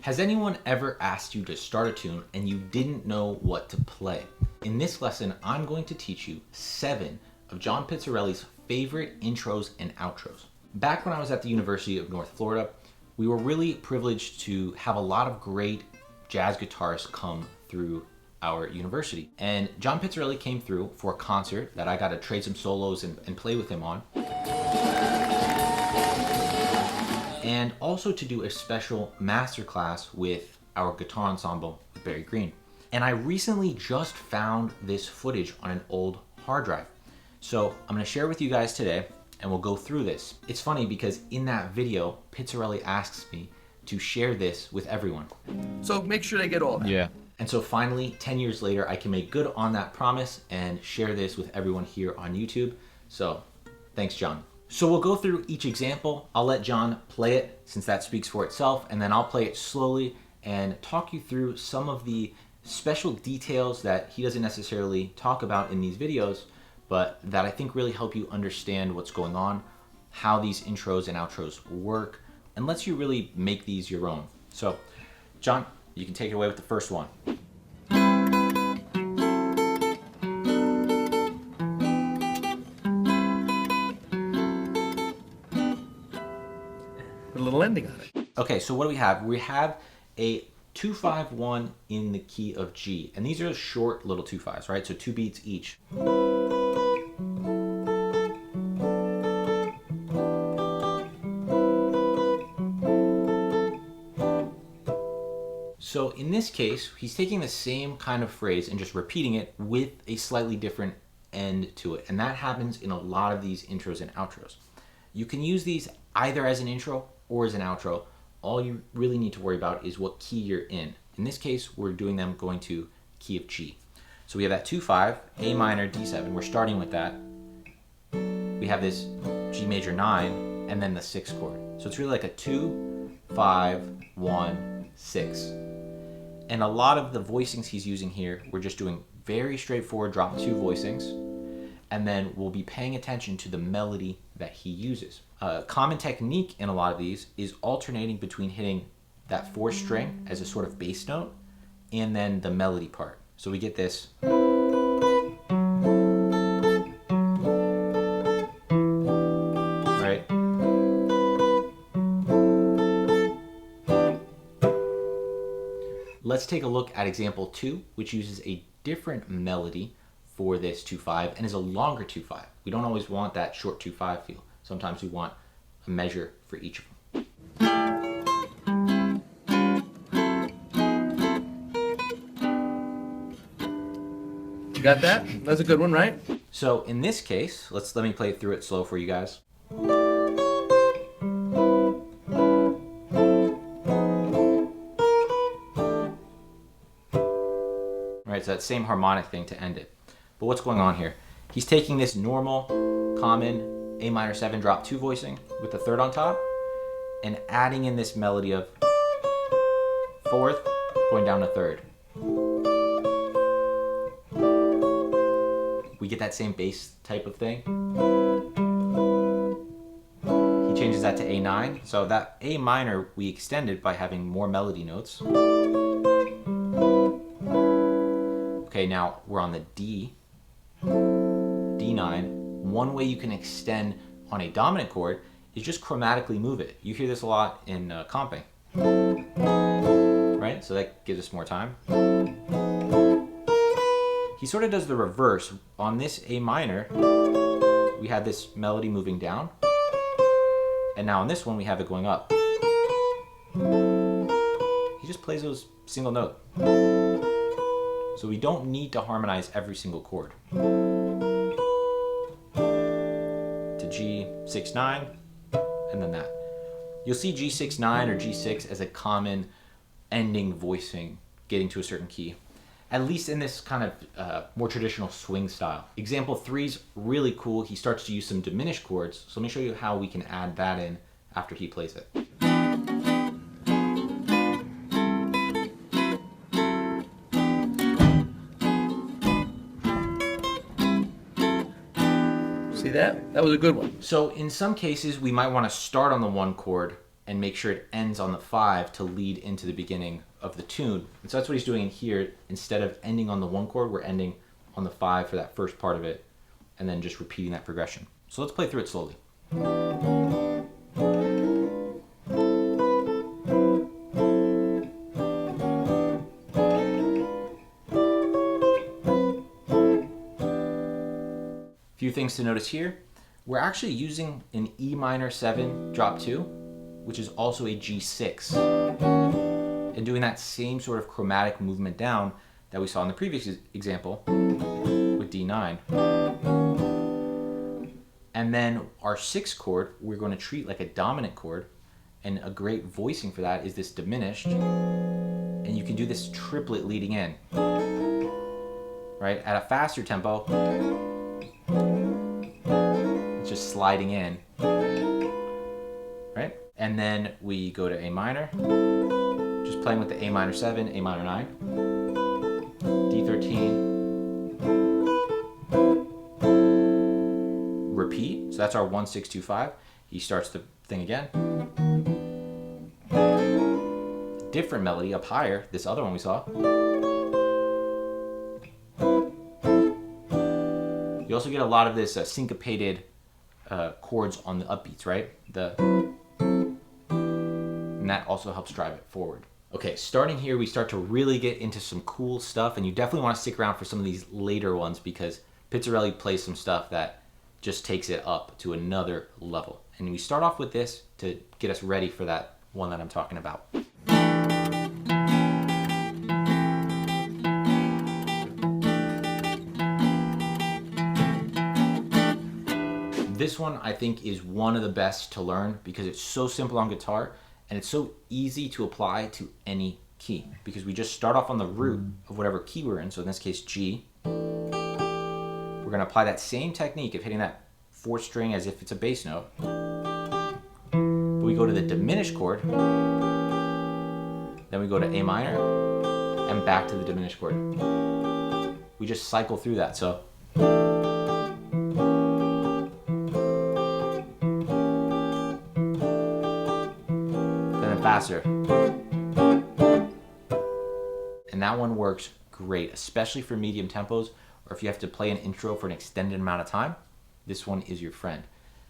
Has anyone ever asked you to start a tune and you didn't know what to play? In this lesson, I'm going to teach you 7 of John Pizzarelli's favorite intros and outros. Back when I was at the University of North Florida, we were really privileged to have a lot of great jazz guitarists come through our university. And John Pizzarelli came through for a concert that I got to trade some solos and play with him on. And also to do a special masterclass with our guitar ensemble with Barry Green. And I recently just found this footage on an old hard drive. So I'm gonna share with you guys today and we'll go through this. It's funny because in that video, Pizzarelli asks me to share this with everyone. So make sure they get all that. Yeah. And so finally, 10 years later, I can make good on that promise and share this with everyone here on YouTube. So thanks, John. So we'll go through each example. I'll let John play it since that speaks for itself, and then I'll play it slowly and talk you through some of the special details that he doesn't necessarily talk about in these videos, but that I think really help you understand what's going on, how these intros and outros work, and lets you really make these your own. So, John, you can take it away with the first one. Put a little ending on it. Okay, so what do we have? We have a 2-5-1 in the key of G, and these are short little 2-5s, right? So 2 beats each. So in this case, he's taking the same kind of phrase and just repeating it with a slightly different end to it. And that happens in a lot of these intros and outros. You can use these either as an intro or as an outro. All you really need to worry about is what key you're in. In this case, we're doing them going to key of G. So we have that 2-5, A minor, D7. We're starting with that. We have this G major 9, and then the 6th chord. So it's really like a 2, 5, 1, 6. And a lot of the voicings he's using here, we're just doing very straightforward drop 2 voicings, and then we'll be paying attention to the melody that he uses. A common technique in a lot of these is alternating between hitting that 4th string as a sort of bass note and then the melody part. So we get this. Right? Let's take a look at example 2, which uses a different melody for this 2-5 and is a longer 2-5. We don't always want that short 2-5 feel. Sometimes we want a measure for each of them. You got that? That's a good one, right? So in this case, let me play through it slow for you guys. Right, so that same harmonic thing to end it. But what's going on here? He's taking this normal, common A minor 7 drop 2 voicing with the 3rd on top and adding in this melody of 4th going down to 3rd. We get that same bass type of thing. He changes that to A9. So that A minor we extended by having more melody notes. Okay, now we're on the D, D9. One way you can extend on a dominant chord is just chromatically move it. You hear this a lot in comping, right? So that gives us more time. He sort of does the reverse. On this A minor, we have this melody moving down, and now on this one we have it going up. He just plays those single note. So we don't need to harmonize every single chord. To G6-9, and then that. You'll see G6-9 or G6 as a common ending voicing getting to a certain key, at least in this kind of more traditional swing style. Example 3's really cool. He starts to use some diminished chords, so let me show you how we can add that in after he plays it. See that? That was a good one. So in some cases, we might want to start on the 1 chord and make sure it ends on the 5 to lead into the beginning of the tune. And so that's what he's doing in here. Instead of ending on the 1 chord, we're ending on the 5 for that first part of it, and then just repeating that progression. So let's play through it slowly. Few things to notice here. We're actually using an E minor 7 drop 2, which is also a G6, and doing that same sort of chromatic movement down that we saw in the previous example with D9. And then our 6th chord, we're going to treat like a dominant chord, and a great voicing for that is this diminished, and you can do this triplet leading in, right? At a faster tempo, it's just sliding in, right? And then we go to A minor, just playing with the A minor 7, A minor 9, D13, repeat. So that's our 1, 6, 2, 5. He starts the thing again. Different melody up higher, this other one we saw. You also get a lot of this syncopated chords on the upbeats, right? And that also helps drive it forward. Okay, starting here, we start to really get into some cool stuff, and you definitely want to stick around for some of these later ones because Pizzarelli plays some stuff that just takes it up to another level. And we start off with this to get us ready for that one that I'm talking about. This one I think is one of the best to learn because it's so simple on guitar and it's so easy to apply to any key because we just start off on the root of whatever key we're in. So in this case, G. We're going to apply that same technique of hitting that 4th string as if it's a bass note. But we go to the diminished chord, then we go to A minor, and back to the diminished chord. We just cycle through that. So faster. And that one works great, especially for medium tempos, or if you have to play an intro for an extended amount of time, this one is your friend.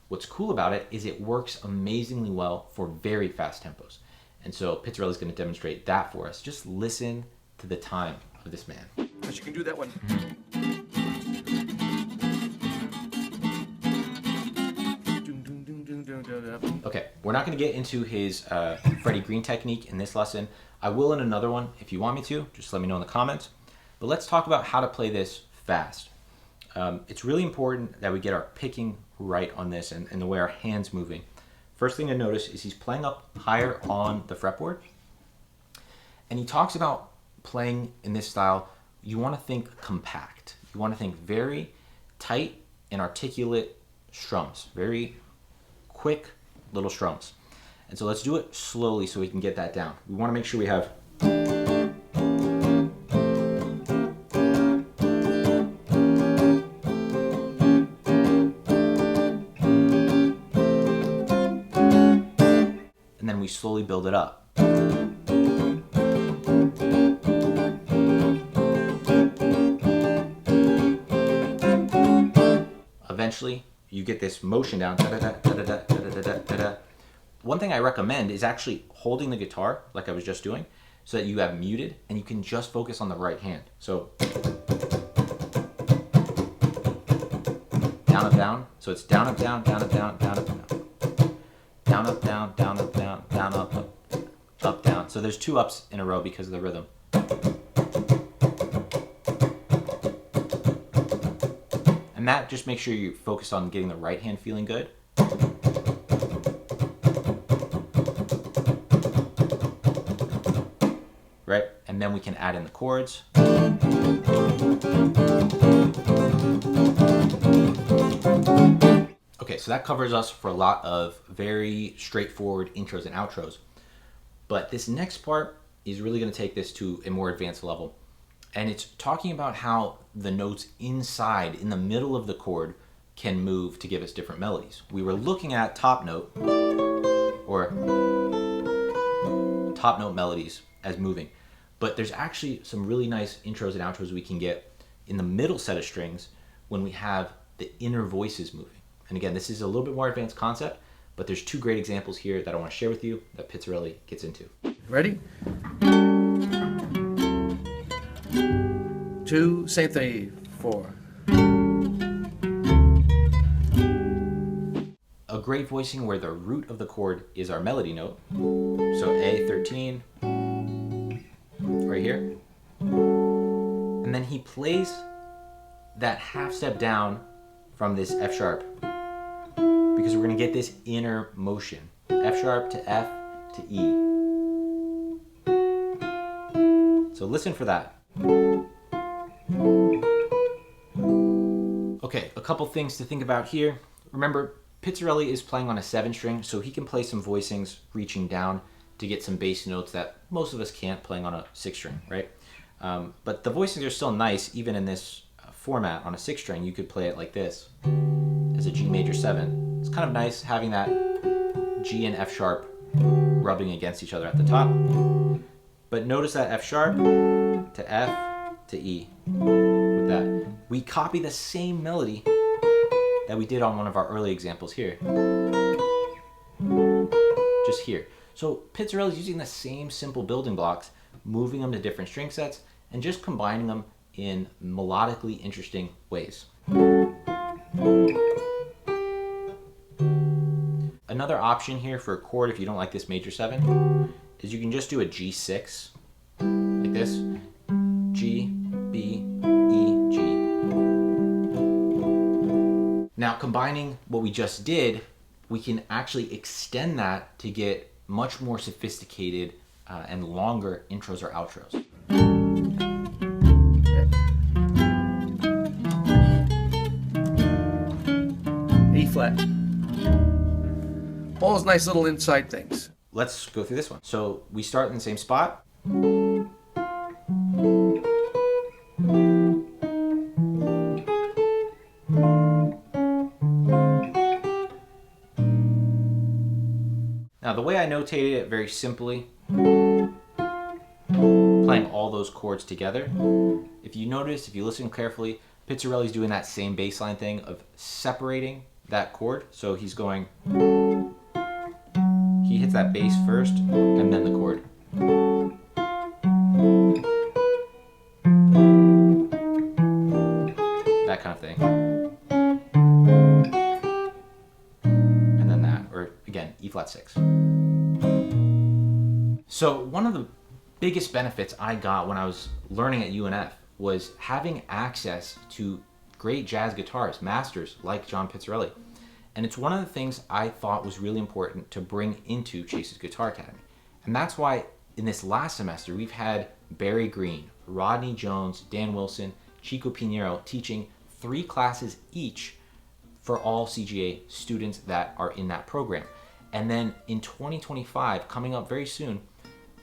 What's cool about it is it works amazingly well for very fast tempos. And so Pizzarelli is going to demonstrate that for us. Just listen to the time of this man. But you can do that one. Okay, we're not going to get into his Freddie Green technique in this lesson. I will in another one if you want me to. Just let me know in the comments. But let's talk about how to play this fast. It's really important that we get our picking right on this and the way our hand's moving. First thing to notice is he's playing up higher on the fretboard. And he talks about playing in this style, you want to think compact. You want to think very tight and articulate strums. Very quick little strums. And so let's do it slowly so we can get that down. We want to make sure we have and then we slowly build it up. Eventually, you get this motion down. One thing I recommend is actually holding the guitar like I was just doing so that you have muted and you can just focus on the right hand. So down up down. So it's down up down, down up down, down up down. Down up down, down up down, down up up down. So there's 2 ups in a row because of the rhythm. And that just makes sure you focus on getting the right hand feeling good. Right? And then we can add in the chords. Okay, so that covers us for a lot of very straightforward intros and outros. But this next part is really going to take this to a more advanced level. And it's talking about how the notes inside, in the middle of the chord, can move to give us different melodies. We were looking at top note, or top note melodies as moving. But there's actually some really nice intros and outros we can get in the middle set of strings when we have the inner voices moving. And again, this is a little bit more advanced concept, but there's two great examples here that I want to share with you that Pizzarelli gets into. Ready? 2, same thing, 4. A great voicing where the root of the chord is our melody note. So A13, right here. And then he plays that half step down from this F sharp because we're going to get this inner motion. F sharp to F to E. So listen for that. Okay, a couple things to think about here. Remember, Pizzarelli is playing on a 7 string, so he can play some voicings reaching down to get some bass notes that most of us can't playing on a 6 string, right? But the voicings are still nice, even in this format on a 6 string. You could play it like this, as a G major 7. It's kind of nice having that G and F sharp rubbing against each other at the top. But notice that F sharp to F to E with that. We copy the same melody that we did on one of our early examples here. Just here. So Pizzarelli is using the same simple building blocks, moving them to different string sets, and just combining them in melodically interesting ways. Another option here for a chord, if you don't like this major 7, is you can just do a G6, like this. G, B, E, G. Now, combining what we just did, we can actually extend that to get much more sophisticated and longer intros or outros. E flat. All those nice little inside things. Let's go through this one. So we start in the same spot. Now, the way I notated it very simply, playing all those chords together, if you notice, if you listen carefully, Pizzarelli's doing that same bass line thing of separating that chord. So he's going, he hits that bass first and then the chord. That kind of thing. And then that, or again, E flat 6. So one of the biggest benefits I got when I was learning at UNF was having access to great jazz guitarists, masters like John Pizzarelli. And it's one of the things I thought was really important to bring into Chase's Guitar Academy. And that's why in this last semester we've had Barry Green, Rodney Jones, Dan Wilson, Chico Pinheiro teaching 3 classes each for all CGA students that are in that program. And then in 2025, coming up very soon,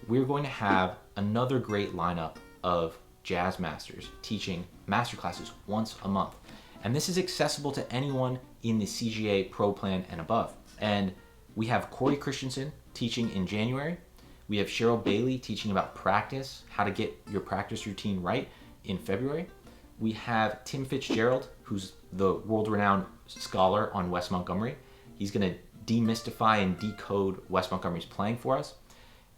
we're going to have another great lineup of jazz masters teaching master classes once a month. And this is accessible to anyone in the CGA Pro Plan and above. And we have Corey Christensen teaching in January. We have Cheryl Bailey teaching about practice, how to get your practice routine right in February. We have Tim Fitzgerald, who's the world-renowned scholar on Wes Montgomery. He's going to demystify and decode Wes Montgomery's playing for us.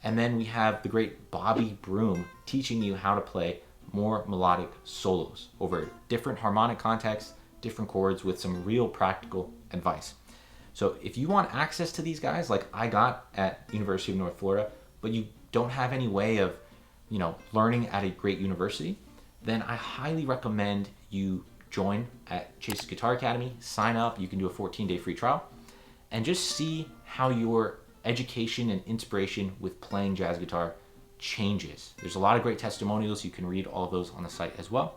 And then we have the great Bobby Broom teaching you how to play more melodic solos over different harmonic contexts, different chords with some real practical advice. So if you want access to these guys like I got at University of North Florida, but you don't have any way of, learning at a great university, then I highly recommend you join at Chase's Guitar Academy, sign up, you can do a 14-day free trial, and just see how your education and inspiration with playing jazz guitar changes. There's a lot of great testimonials. You can read all of those on the site as well.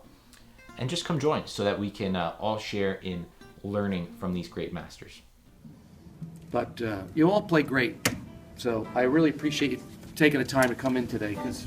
And just come join so that we can all share in learning from these great masters. But you all play great. So I really appreciate you taking the time to come in today because